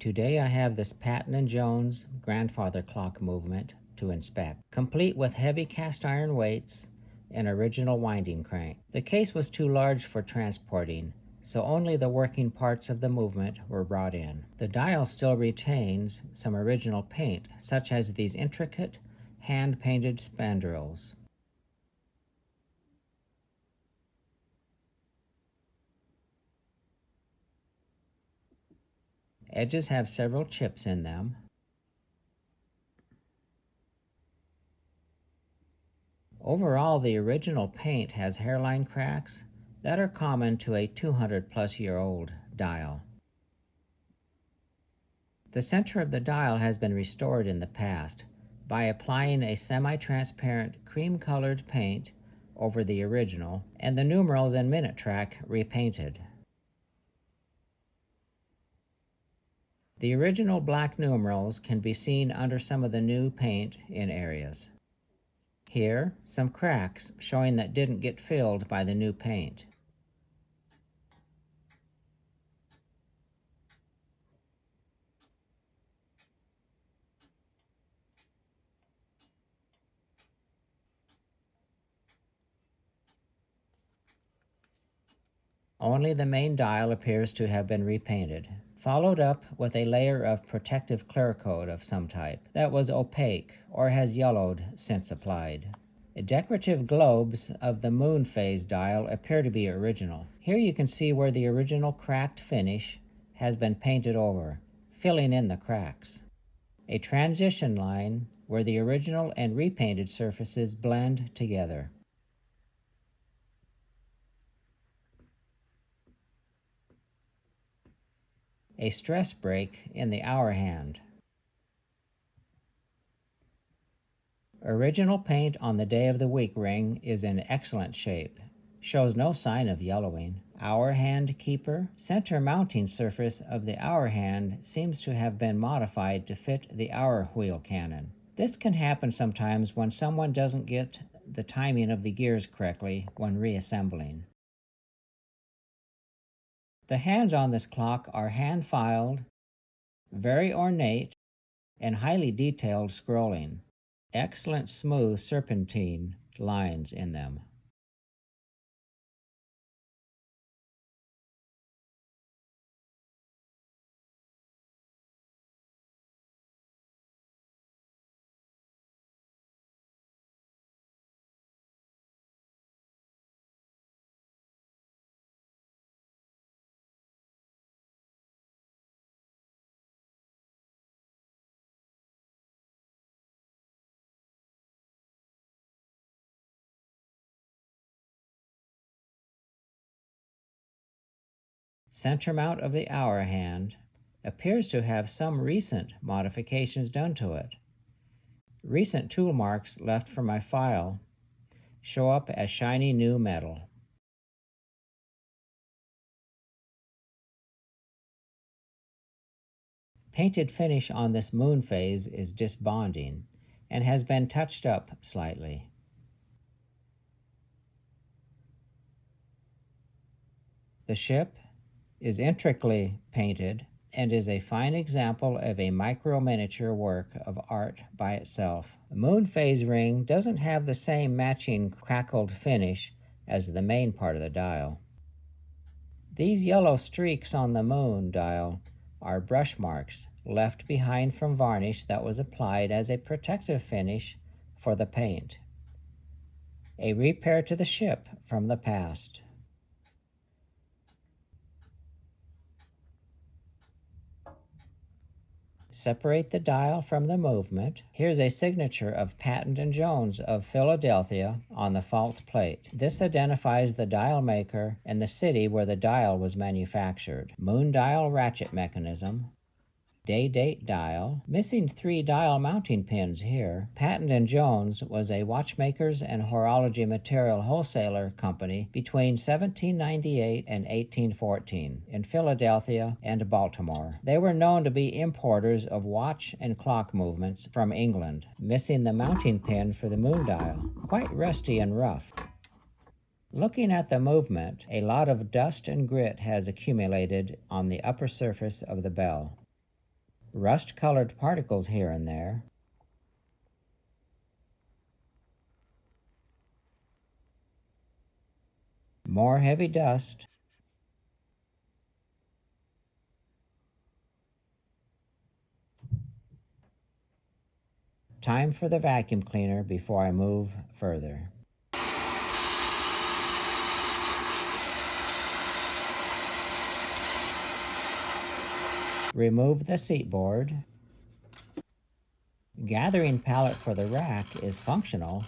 Today I have this Patton and Jones grandfather clock movement to inspect, complete with heavy cast iron weights and original winding crank. The case was too large for transporting, so only the working parts of the movement were brought in. The dial still retains some original paint, such as these intricate hand-painted spandrels. Edges have several chips in them. Overall, the original paint has hairline cracks that are common to a 200-plus-year-old dial. The center of the dial has been restored in the past by applying a semi-transparent cream-colored paint over the original and the numerals and minute track repainted. The original black numerals can be seen under some of the new paint in areas. Here, some cracks showing that didn't get filled by the new paint. Only the main dial appears to have been repainted, followed up with a layer of protective clear coat of some type that was opaque or has yellowed since applied. Decorative globes of the moon phase dial appear to be original. Here you can see where the original cracked finish has been painted over, filling in the cracks. A transition line where the original and repainted surfaces blend together. A stress break in the hour hand. Original paint on the day of the week ring is in excellent shape. Shows no sign of yellowing. Hour hand keeper. Center mounting surface of the hour hand seems to have been modified to fit the hour wheel cannon. This can happen sometimes when someone doesn't get the timing of the gears correctly when reassembling. The hands on this clock are hand-filed, very ornate, and highly detailed scrolling. Excellent smooth serpentine lines in them. Center mount of the hour hand appears to have some recent modifications done to it. Recent tool marks left from my file show up as shiny new metal. Painted finish on this moon phase is disbonding and has been touched up slightly. The ship is intricately painted and is a fine example of a micro-miniature work of art by itself. The moon phase ring doesn't have the same matching crackled finish as the main part of the dial. These yellow streaks on the moon dial are brush marks left behind from varnish that was applied as a protective finish for the paint. A repair to the ship from the past. Separate the dial from the movement. Here's a signature of Patton and Jones of Philadelphia on the false plate. This identifies the dial maker and the city where the dial was manufactured. Moon dial ratchet mechanism. Day-date dial. Missing 3 dial mounting pins here. Patton and Jones was a watchmakers and horology material wholesaler company between 1798 and 1814 in Philadelphia and Baltimore. They were known to be importers of watch and clock movements from England. Missing the mounting pin for the moon dial. Quite rusty and rough. Looking at the movement, a lot of dust and grit has accumulated on the upper surface of the bell. Rust-colored particles here and there. More heavy dust. Time for the vacuum cleaner before I move further. Remove the seat board. Gathering pallet for the rack is functional.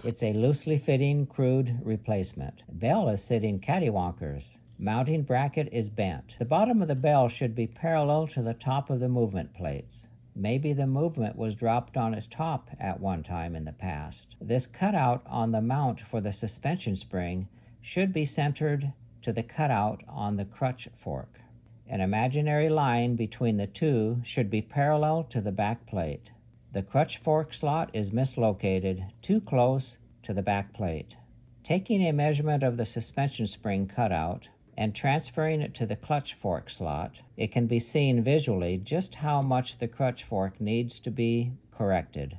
It's a loosely fitting, crude replacement. Bell is sitting cattywampus. Mounting bracket is bent. The bottom of the bell should be parallel to the top of the movement plates. Maybe the movement was dropped on its top at one time in the past. This cutout on the mount for the suspension spring should be centered to the cutout on the crutch fork. An imaginary line between the two should be parallel to the back plate. The crutch fork slot is mislocated, too close to the back plate. Taking a measurement of the suspension spring cutout and transferring it to the clutch fork slot, it can be seen visually just how much the crutch fork needs to be corrected.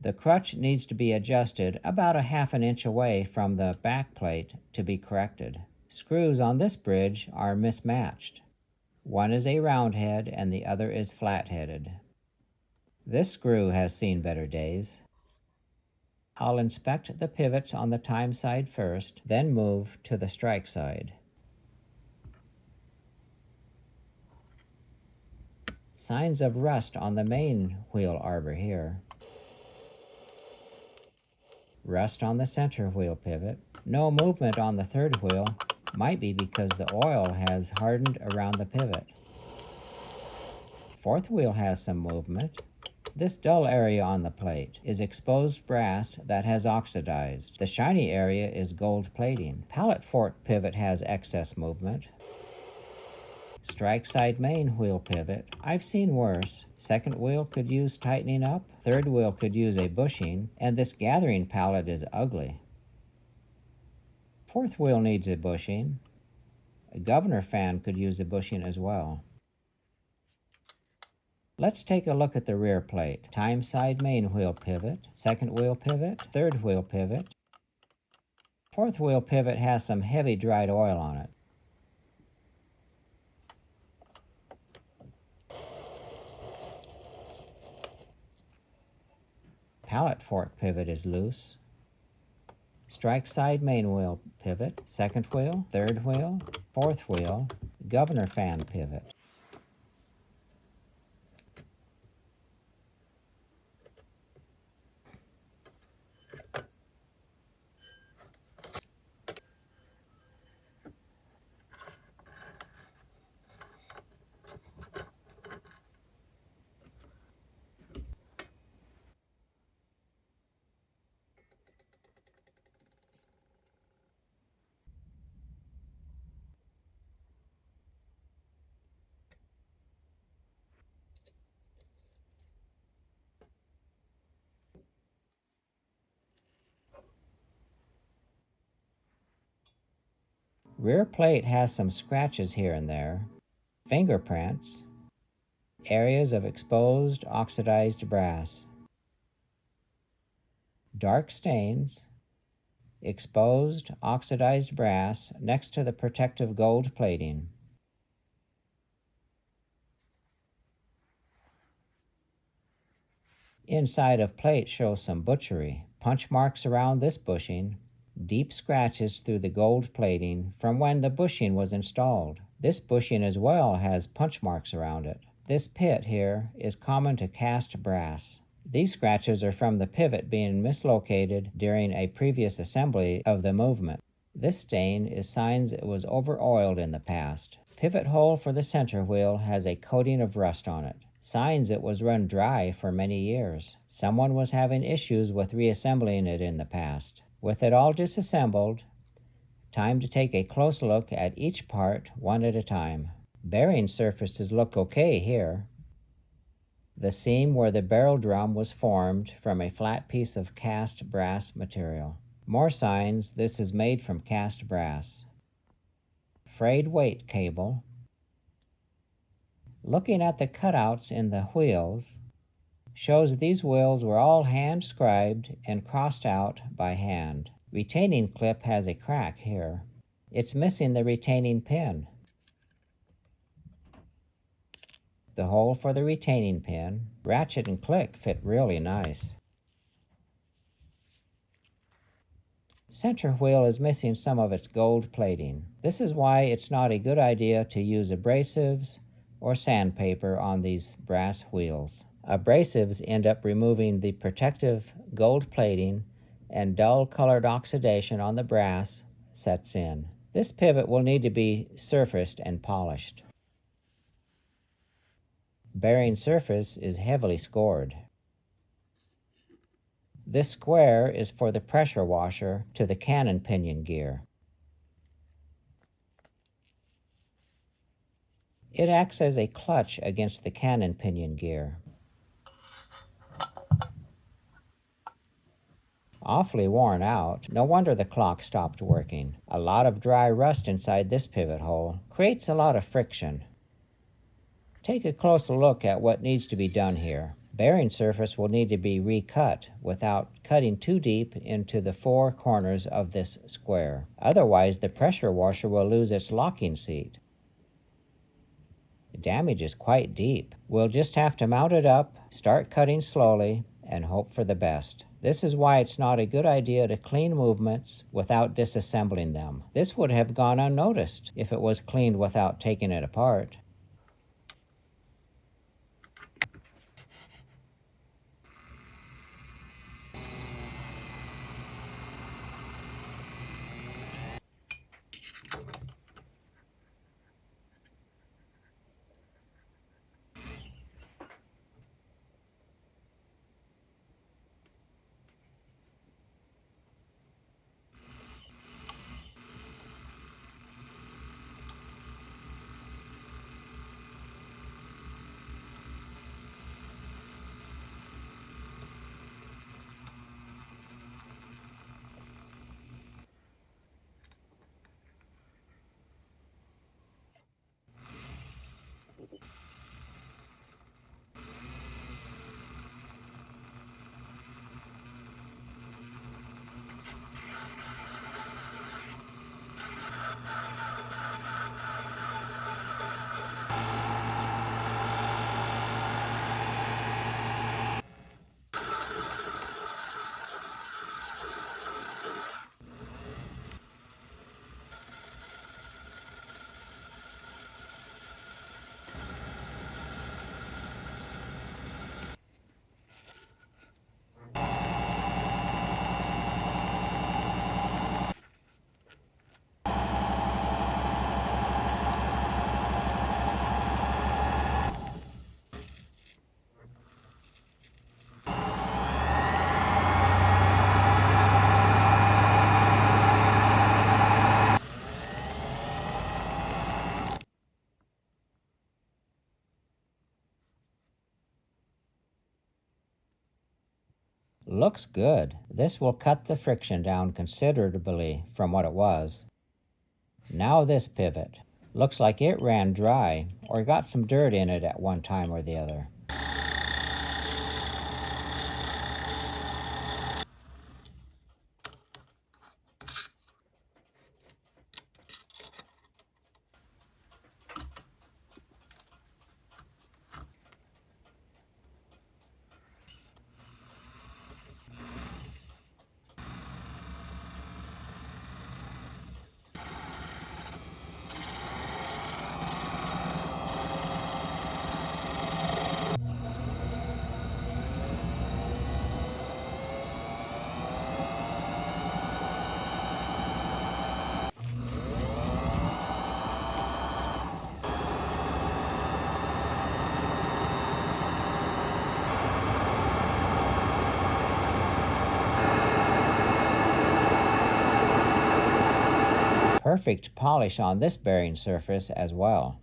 The crutch needs to be adjusted about a half an inch away from the back plate to be corrected. Screws on this bridge are mismatched. One is a round head and the other is flat-headed. This screw has seen better days. I'll inspect the pivots on the time side first, then move to the strike side. Signs of rust on the main wheel arbor here. Rust on the center wheel pivot. No movement on the third wheel. Might be because the oil has hardened around the pivot. Fourth wheel has some movement. This dull area on the plate is exposed brass that has oxidized. The shiny area is gold plating. Pallet fork pivot has excess movement. Strike side main wheel pivot. I've seen worse. Second wheel could use tightening up. Third wheel could use a bushing. And this gathering pallet is ugly. Fourth wheel needs a bushing. A governor fan could use a bushing as well. Let's take a look at the rear plate. Time side main wheel pivot, second wheel pivot, third wheel pivot. Fourth wheel pivot has some heavy dried oil on it. Pallet fork pivot is loose. Strike side main wheel pivot, second wheel, third wheel, fourth wheel, governor fan pivot. Rear plate has some scratches here and there, fingerprints, areas of exposed oxidized brass, dark stains, exposed oxidized brass next to the protective gold plating. Inside of plate shows some butchery, punch marks around this bushing, deep scratches through the gold plating from when the bushing was installed. This bushing as well has punch marks around it. This pit here is common to cast brass. These scratches are from the pivot being mislocated during a previous assembly of the movement. This stain is signs it was over-oiled in the past. Pivot hole for the center wheel has a coating of rust on it. Signs it was run dry for many years. Someone was having issues with reassembling it in the past. With it all disassembled, time to take a close look at each part one at a time. Bearing surfaces look okay here. The seam where the barrel drum was formed from a flat piece of cast brass material. More signs this is made from cast brass. Frayed weight cable. Looking at the cutouts in the wheels shows these wheels were all hand scribed and crossed out by hand. Retaining clip has a crack here. It's missing the retaining pin. The hole for the retaining pin, ratchet and click fit really nice. Center wheel is missing some of its gold plating. This is why it's not a good idea to use abrasives or sandpaper on these brass wheels. Abrasives end up removing the protective gold plating, and dull colored oxidation on the brass sets in. This pivot will need to be surfaced and polished. Bearing surface is heavily scored. This square is for the pressure washer to the cannon pinion gear. It acts as a clutch against the cannon pinion gear. Awfully worn out. No wonder the clock stopped working. A lot of dry rust inside this pivot hole creates a lot of friction. Take a closer look at what needs to be done here. Bearing surface will need to be recut without cutting too deep into the four corners of this square. Otherwise, the pressure washer will lose its locking seat. The damage is quite deep. We'll just have to mount it up, start cutting slowly, and hope for the best. This is why it's not a good idea to clean movements without disassembling them. This would have gone unnoticed if it was cleaned without taking it apart. Looks good. This will cut the friction down considerably from what it was. Now this pivot. Looks like it ran dry or got some dirt in it at one time or the other. Perfect polish on this bearing surface as well.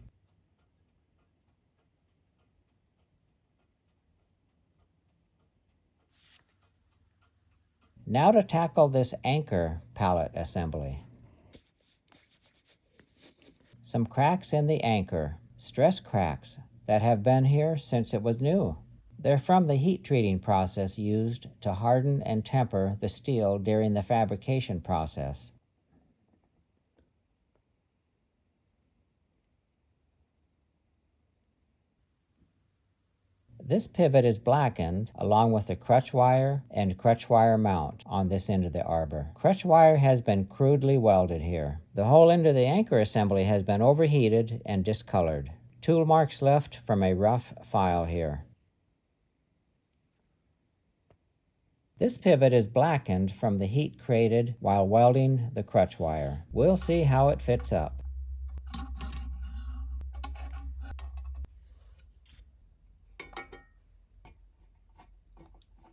Now to tackle this anchor pallet assembly. Some cracks in the anchor, stress cracks. that have been here since it was new. They're from the heat treating process used to harden and temper the steel during the fabrication process. This pivot is blackened along with the crutch wire and crutch wire mount on this end of the arbor. Crutch wire has been crudely welded here. The whole end of the anchor assembly has been overheated and discolored. Tool marks left from a rough file here. This pivot is blackened from the heat created while welding the crutch wire. We'll see how it fits up.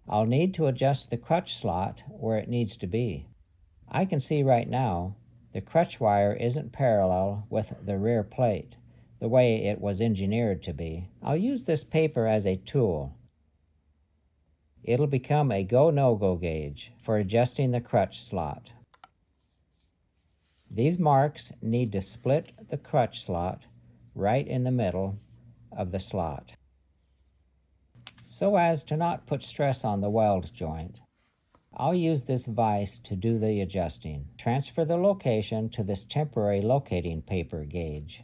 I'll need to adjust the crutch slot where it needs to be. I can see right now the crutch wire isn't parallel with the rear plate, the way it was engineered to be. I'll use this paper as a tool. It'll become a go-no-go gauge for adjusting the crutch slot. These marks need to split the crutch slot right in the middle of the slot, so as to not put stress on the weld joint. I'll use this vise to do the adjusting. Transfer the location to this temporary locating paper gauge.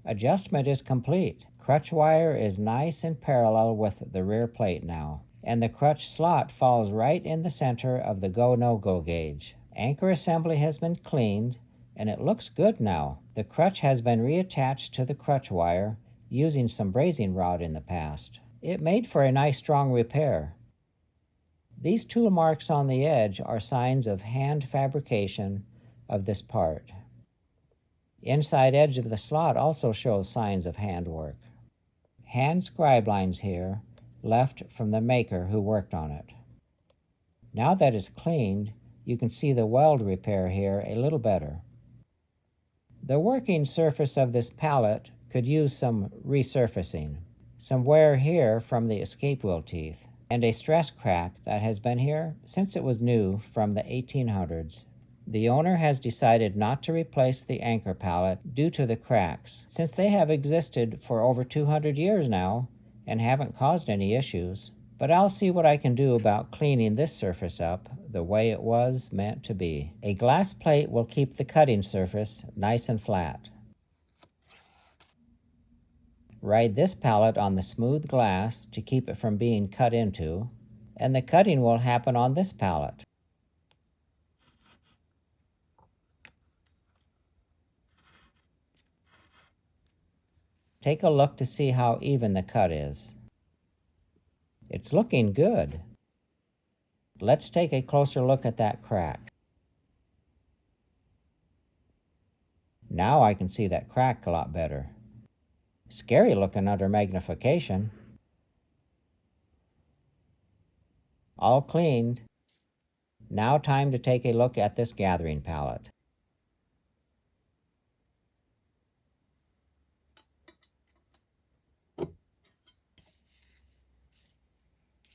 Adjustment is complete. Crutch wire is nice and parallel with the rear plate now, and the crutch slot falls right in the center of the go-no-go gauge. Anchor assembly has been cleaned, and it looks good now. The crutch has been reattached to the crutch wire using some brazing rod in the past. It made for a nice strong repair. These tool marks on the edge are signs of hand fabrication of this part. Inside edge of the slot also shows signs of handwork. Hand scribe lines here, left from the maker who worked on it. Now that it's cleaned, you can see the weld repair here a little better. The working surface of this pallet could use some resurfacing. Some wear here from the escape wheel teeth, and a stress crack that has been here since it was new from the 1800s. The owner has decided not to replace the anchor pallet due to the cracks, since they have existed for over 200 years now and haven't caused any issues. But I'll see what I can do about cleaning this surface up the way it was meant to be. A glass plate will keep the cutting surface nice and flat. Ride this pallet on the smooth glass to keep it from being cut into, and the cutting will happen on this pallet. Take a look to see how even the cut is. It's looking good. Let's take a closer look at that crack. Now I can see that crack a lot better. Scary looking under magnification. All cleaned. Now time to take a look at this gathering pallet.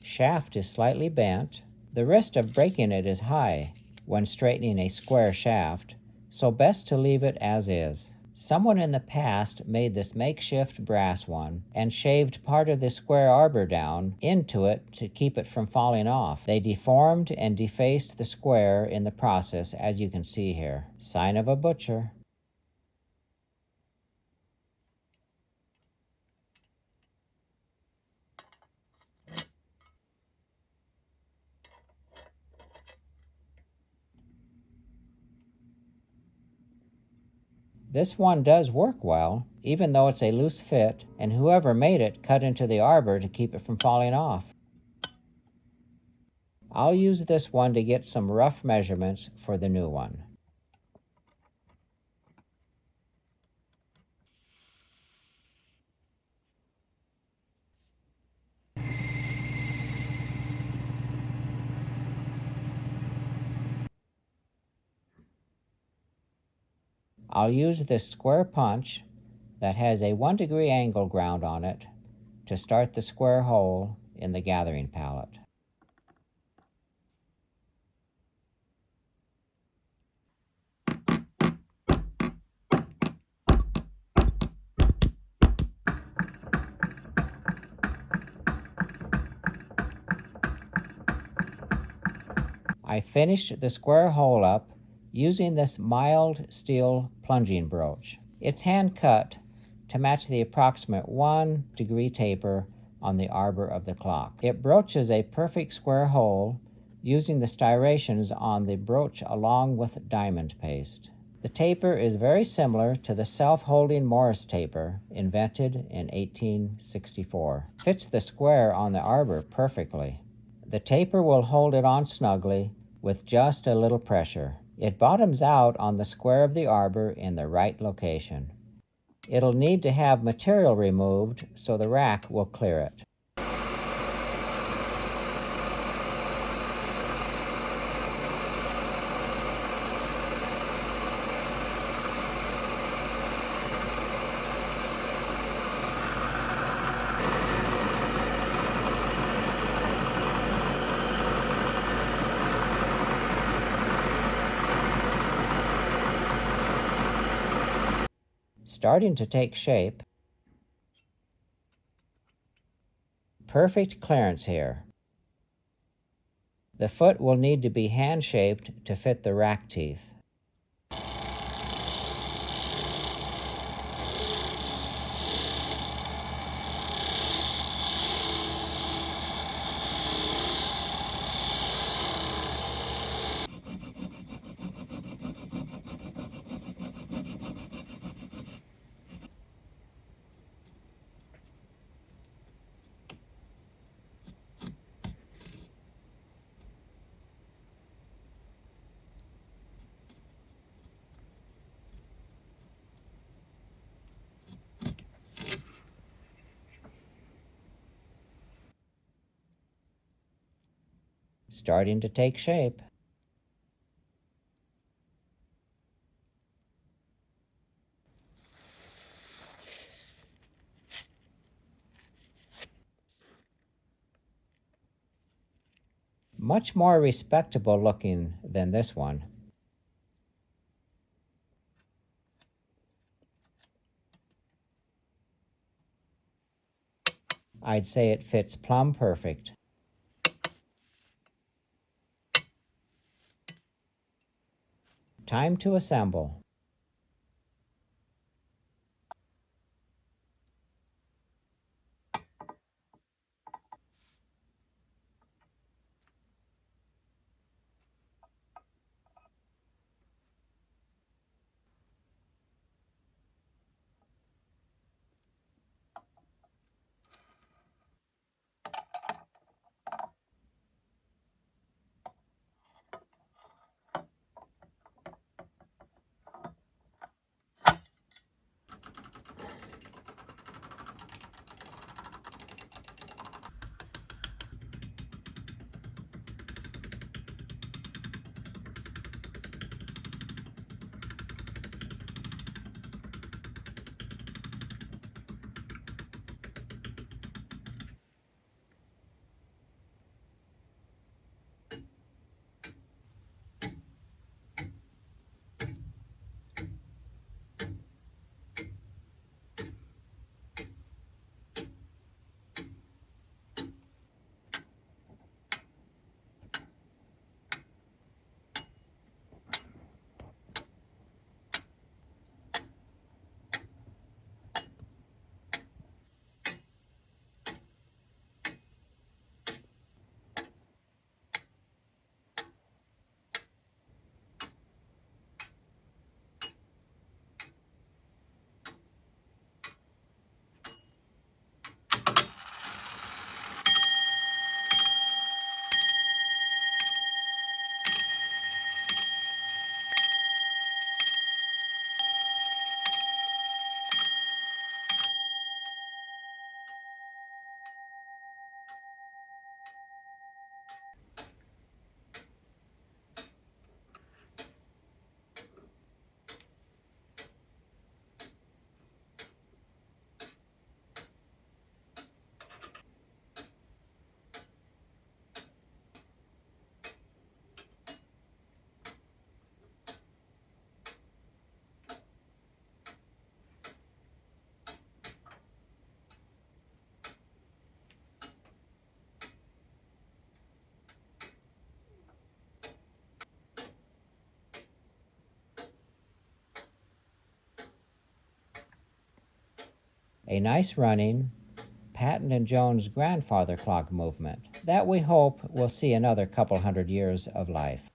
Shaft is slightly bent. The risk of breaking it is high when straightening a square shaft, so best to leave it as is. Someone in the past made this makeshift brass one and shaved part of the square arbor down into it to keep it from falling off. They deformed and defaced the square in the process, as you can see here. Sign of a butcher. This one does work well, even though it's a loose fit, and whoever made it cut into the arbor to keep it from falling off. I'll use this one to get some rough measurements for the new one. I'll use this square punch that has a 1-degree angle ground on it to start the square hole in the gathering pallet. I finished the square hole up using this mild steel plunging broach. It's hand cut to match the approximate 1 degree taper on the arbor of the clock. It broaches a perfect square hole using the striations on the broach along with diamond paste. The taper is very similar to the self-holding Morris taper invented in 1864. Fits the square on the arbor perfectly. The taper will hold it on snugly with just a little pressure. It bottoms out on the square of the arbor in the right location. It'll need to have material removed so the rack will clear it. Starting to take shape. Perfect clearance here. The foot will need to be hand-shaped to fit the rack teeth. Starting to take shape. Much more respectable looking than this one. I'd say it fits plumb perfect. Time to assemble. A nice running, Patton and Jones grandfather clock movement that we hope will see another couple hundred years of life.